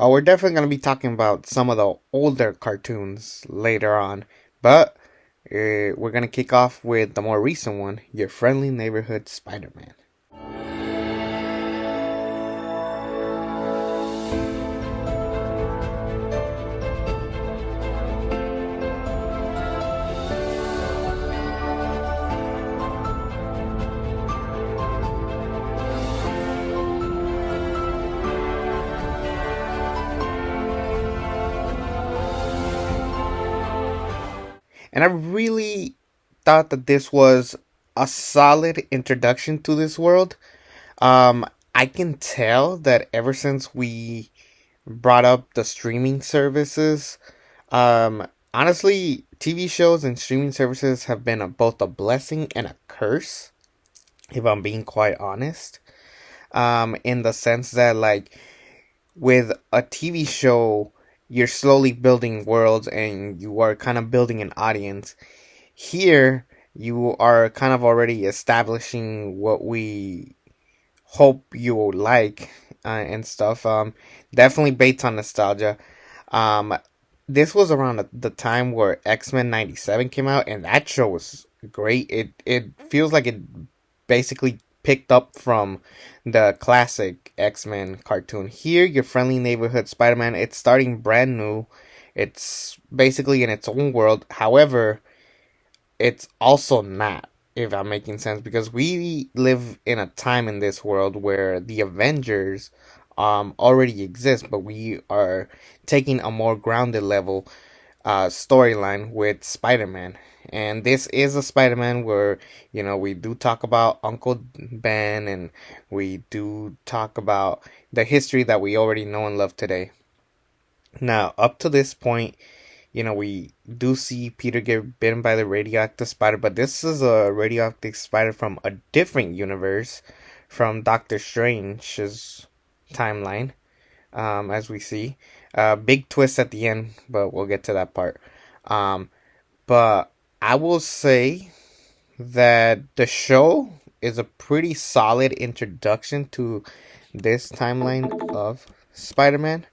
We're definitely going to be talking about some of the older cartoons later on, but we're going to kick off with the more recent one, Your Friendly Neighborhood Spider-Man. And I really thought that this was a solid introduction to this world. Um, I can tell that ever since we brought up the streaming services, honestly, TV shows and streaming services have been both a blessing and a curse, if I'm being quite honest. In the sense that, like, with a TV show, you're slowly building worlds and you are kind of building an audience. Here, you are kind of already establishing what we hope you will like and stuff. Definitely based on nostalgia. Um, this was around the time where X-Men '97 came out, and that show was great. It feels like it basically picked up from the classic X-Men cartoon. Here, Your Friendly Neighborhood Spider-Man, it's starting brand new. It's basically in its own world. However, it's also not, if I'm making sense, because we live in a time in this world where the Avengers already exist, but we are taking a more grounded level storyline with Spider-Man. And this is a Spider-Man where, we do talk about Uncle Ben, and we do talk about the history that we already know and love today. Now, up to this point, we do see Peter get bitten by the radioactive spider, but this is a radioactive spider from a different universe, from Doctor Strange's timeline, as we see. Big twist at the end, but we'll get to that part. Um, but I will say that the show is a pretty solid introduction to this timeline of Spider-Man.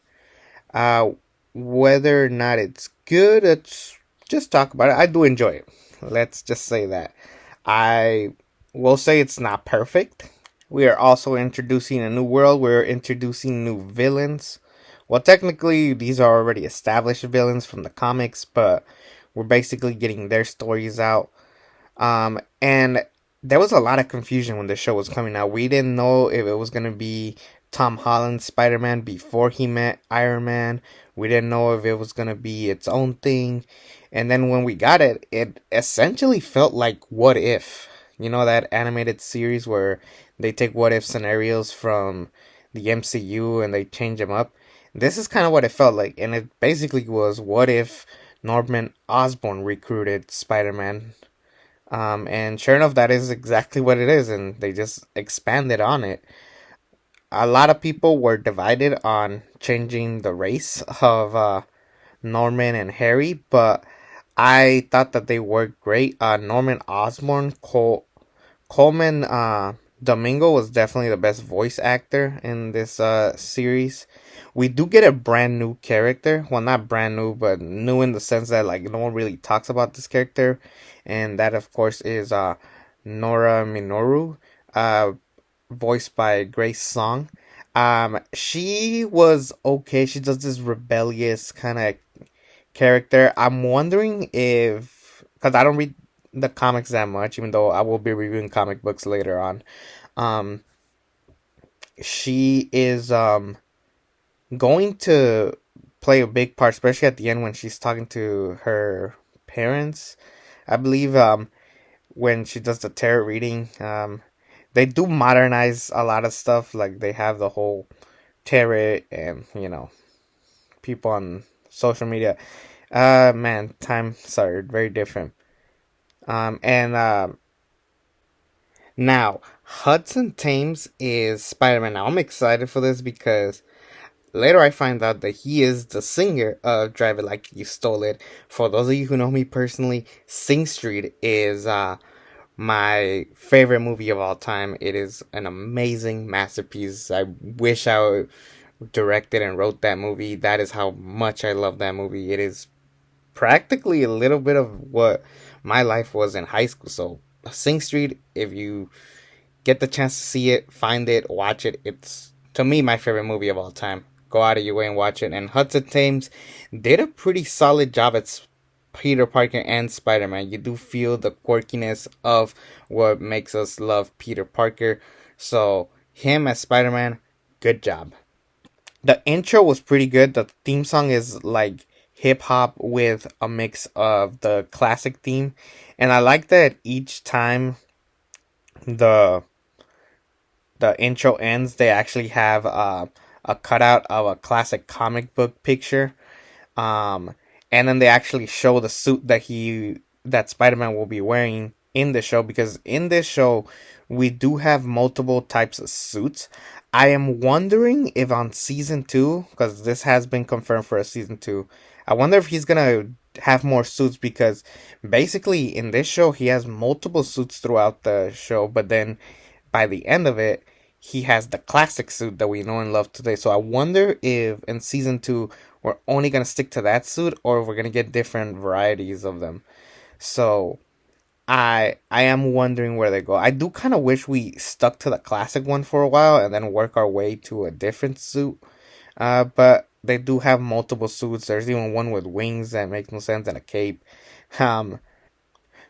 Uh, Whether or not it's good, let's just talk about it. I do enjoy it. Let's just say that. I will say it's not perfect. We are also introducing a new world. We're introducing new villains. Well, technically, these are already established villains from the comics, but we're basically getting their stories out. And there was a lot of confusion when the show was coming out. We didn't know if it was going to be Tom Holland's Spider-Man before he met Iron Man. We didn't know if it was going to be its own thing. And then when we got it, it essentially felt like What If. You know, that animated series where they take what if scenarios from the MCU and they change them up. This is kind of what it felt like. And it basically was, what if Norman Osborn recruited Spider-Man? And sure enough, that is exactly what it is. And they just expanded on it. A lot of people were divided on changing the race of Norman and Harry, but I thought that they worked great. Norman Osborn, Coleman Domingo was definitely the best voice actor in this series. We do get a brand new character. Well, not brand new, but new in the sense that, like, no one really talks about this character. And that, of course, is Nora Minoru. Voiced by Grace Song. She was okay. She does this rebellious kind of character. I'm wondering if, because I don't read the comics that much, even though I will be reviewing comic books later on. Um, she is going to play a big part, especially at the end when she's talking to her parents. I believe when she does the tarot reading, they do modernize a lot of stuff. Like, they have the whole tarot and, people on social media. Man, times are very different. And now, Hudson Thames is Spider-Man. Now, I'm excited for this because later I find out that he is the singer of Drive It Like You Stole It. For those of you who know me personally, Sing Street is my favorite movie of all time. It is an amazing masterpiece. I wish I directed and wrote that movie. That is how much I love that movie. It is practically a little bit of what my life was in high school. So, Sing Street, if you get the chance to see it, find it, watch it. It's, to me, my favorite movie of all time. Go out of your way and watch it. And Hudson Thames did a pretty solid job at Peter Parker and Spider Man. You do feel the quirkiness of what makes us love Peter Parker. So, him as Spider Man, good job. The intro was pretty good. The theme song is like hip hop with a mix of the classic theme. And I like that each time the the intro ends, they actually have a cutout of a classic comic book picture. Um, and then they actually show the suit that Spider Man will be wearing in the show, because in this show we do have multiple types of suits. I am wondering if on season two, because this has been confirmed for a season two, I wonder if he's gonna have more suits, because basically in this show he has multiple suits throughout the show, but then by the end of it, he has the classic suit that we know and love today. So I wonder if in season two we're only gonna stick to that suit, or if we're gonna get different varieties of them. So I am wondering where they go. I do kind of wish we stuck to the classic one for a while and then work our way to a different suit. But they do have multiple suits. There's even one with wings that makes no sense, and a cape. Um,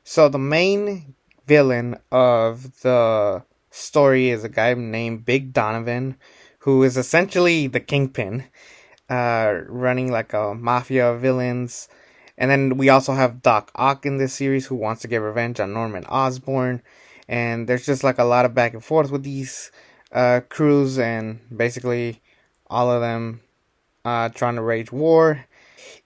so the main villain of the story is a guy named Big Donovan, who is essentially the kingpin, running like a mafia of villains. And then we also have Doc Ock in this series, who wants to get revenge on Norman Osborn. And there's just like a lot of back and forth with these crews, and basically all of them trying to wage war.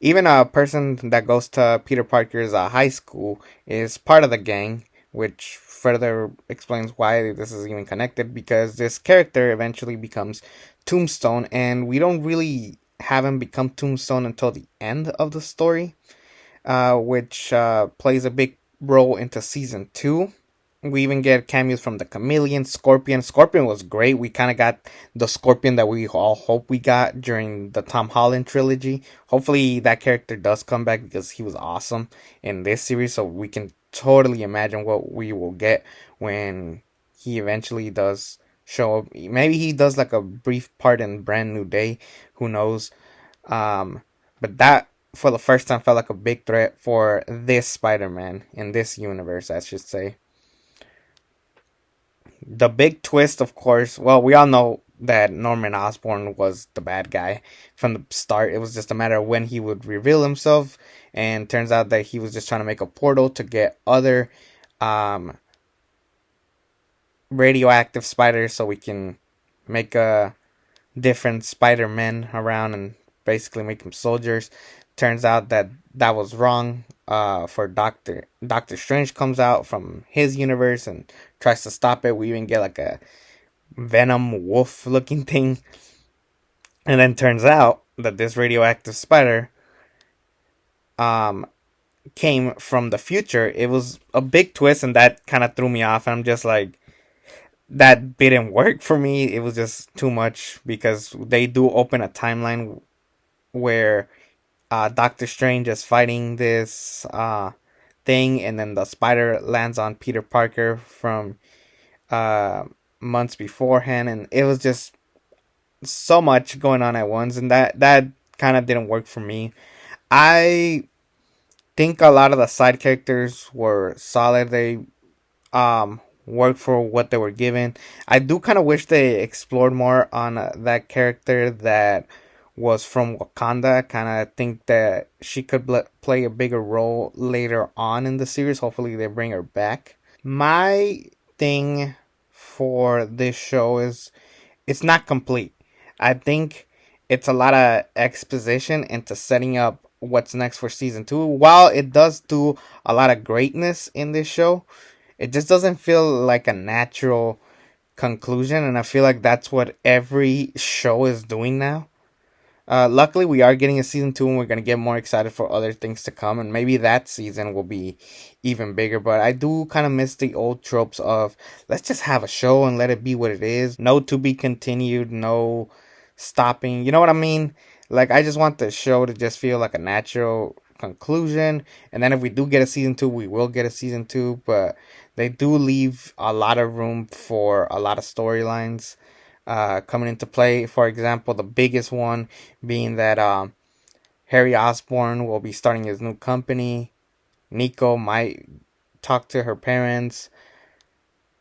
Even a person that goes to Peter Parker's high school is part of the gang, which further explains why this is even connected, because this character eventually becomes Tombstone, and we don't really have him become Tombstone until the end of the story, which plays a big role into season 2. We even get cameos from the Chameleon, Scorpion. Scorpion was great. We kind of got the Scorpion that we all hope we got during the Tom Holland trilogy. Hopefully that character does come back, because he was awesome in this series. So we can totally imagine what we will get when he eventually does show up. Maybe he does like a brief part in Brand New Day. Who knows? But that, for the first time, felt like a big threat for this Spider-Man in this universe, I should say. The big twist, of course, well, we all know that Norman Osborn was the bad guy from the start. It was just a matter of when he would reveal himself, and turns out that he was just trying to make a portal to get other um, radioactive spiders, so we can make a different Spider-Men around and basically make them soldiers. Turns out that that was wrong. For Doctor Strange comes out from his universe and tries to stop it. We even get like a Venom wolf looking thing, and then turns out that this radioactive spider um came from the future. It was a big twist, and that kind of threw me off. And I'm just like, that didn't work for me. It was just too much, because they do open a timeline where Doctor Strange is fighting this thing, and then the spider lands on Peter Parker from uh, months beforehand, and it was just so much going on at once, and that kind of didn't work for me. I think a lot of the side characters were solid. They worked for what they were given. I do kind of wish they explored more on that character that was from Wakanda. I kind of think that she could play a bigger role later on in the series. Hopefully they bring her back. My thing for this show is it's not complete. I think it's a lot of exposition into setting up what's next for season 2. While it does do a lot of greatness in this show, it just doesn't feel like a natural conclusion, and I feel like that's what every show is doing now. Luckily, we are getting a season 2, and we're going to get more excited for other things to come, and maybe that season will be even bigger. But I do kind of miss the old tropes of, let's just have a show and let it be what it is. No to be continued, no stopping. You know what I mean? Like, I just want the show to just feel like a natural conclusion. And then if we do get a season two, we will get a season two. But they do leave a lot of room for a lot of storylines coming into play. For example, the biggest one being that Harry Osborn will be starting his new company. Nico might talk to her parents.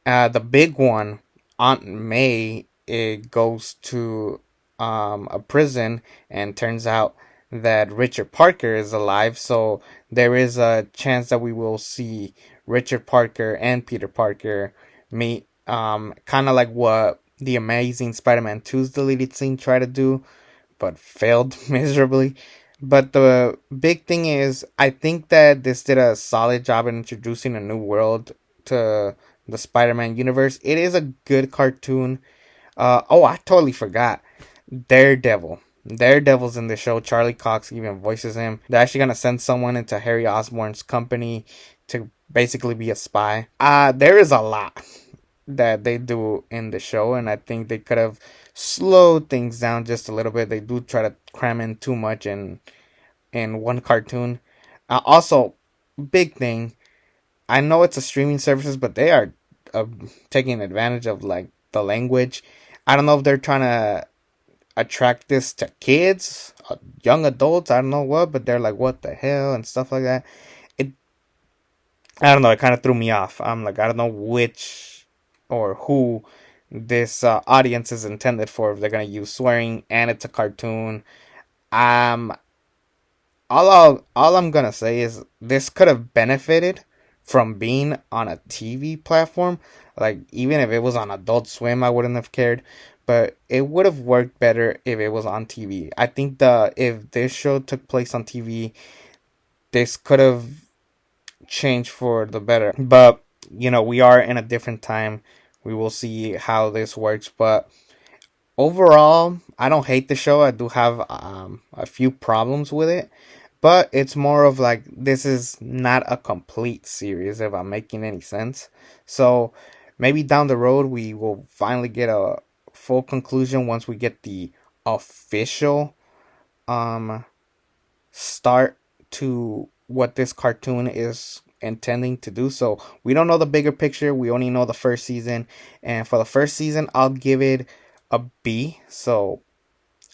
The big one, Aunt May, it goes to a prison, and turns out that Richard Parker is alive. So there is a chance that we will see Richard Parker and Peter Parker meet. Kind of like what the Amazing Spider-Man 2's deleted scene tried to do, but failed miserably. But the big thing is, I think that this did a solid job in introducing a new world to the Spider-Man universe. It is a good cartoon. Oh, I totally forgot. Daredevil. Daredevil's in the show. Charlie Cox even voices him. They're actually gonna send someone into Harry Osborn's company to basically be a spy. There is a lot that they do in the show, and I think they could have slowed things down just a little bit. They do try to cram in too much in one cartoon. Also, big thing. I know it's a streaming services, but they are uh, taking advantage of like the language. I don't know if they're trying to attract this to kids, young adults. I don't know what, but they're like, what the hell and stuff like that. It, I don't know. It kind of threw me off. I'm like, I don't know which or who this audience is intended for. If they're gonna use swearing and it's a cartoon, um, all I'm gonna say is this could have benefited from being on a TV platform. Like, even if it was on Adult Swim, I wouldn't have cared. But it would have worked better if it was on TV. I think the if this show took place on TV, this could have changed for the better. But we are in a different time. We will see how this works. But overall, I don't hate the show. I do have a few problems with it, but it's more of like, this is not a complete series, if I'm making any sense. So maybe down the road we will finally get a full conclusion once we get the official um start to what this cartoon is intending to do. So we don't know the bigger picture. We only know the first season, and for the first season, I'll give it a B. So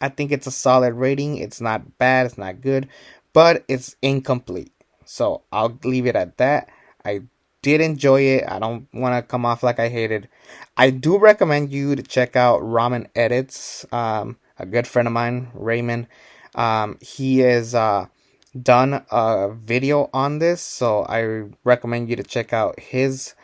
I think it's a solid rating. It's not bad, it's not good, but it's incomplete. So I'll leave it at that. I did enjoy it. I don't want to come off like I hated. I do recommend you to check out Ramen Edits. A good friend of mine, Raymond. He has done a video on this, so I recommend you to check out his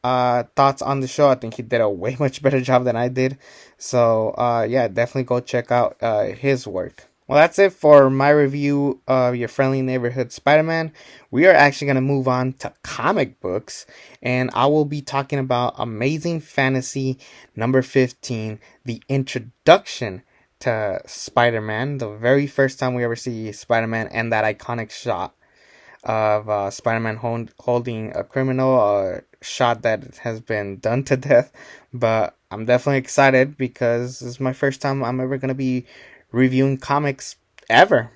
thoughts on the show. I think he did a way much better job than I did. So yeah, definitely go check out his work. Well, that's it for my review of Your Friendly Neighborhood Spider-Man. We are actually going to move on to comic books, and I will be talking about Amazing Fantasy number 15, the introduction to Spider-Man, the very first time we ever see Spider-Man, and that iconic shot of Spider-Man holding a criminal, a shot that has been done to death. But I'm definitely excited because this is my first time I'm ever going to be reviewing comics ever.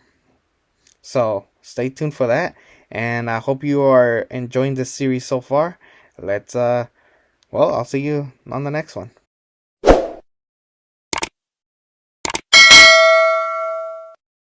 So stay tuned for that. And I hope you are enjoying this series so far. Well, I'll see you on the next one.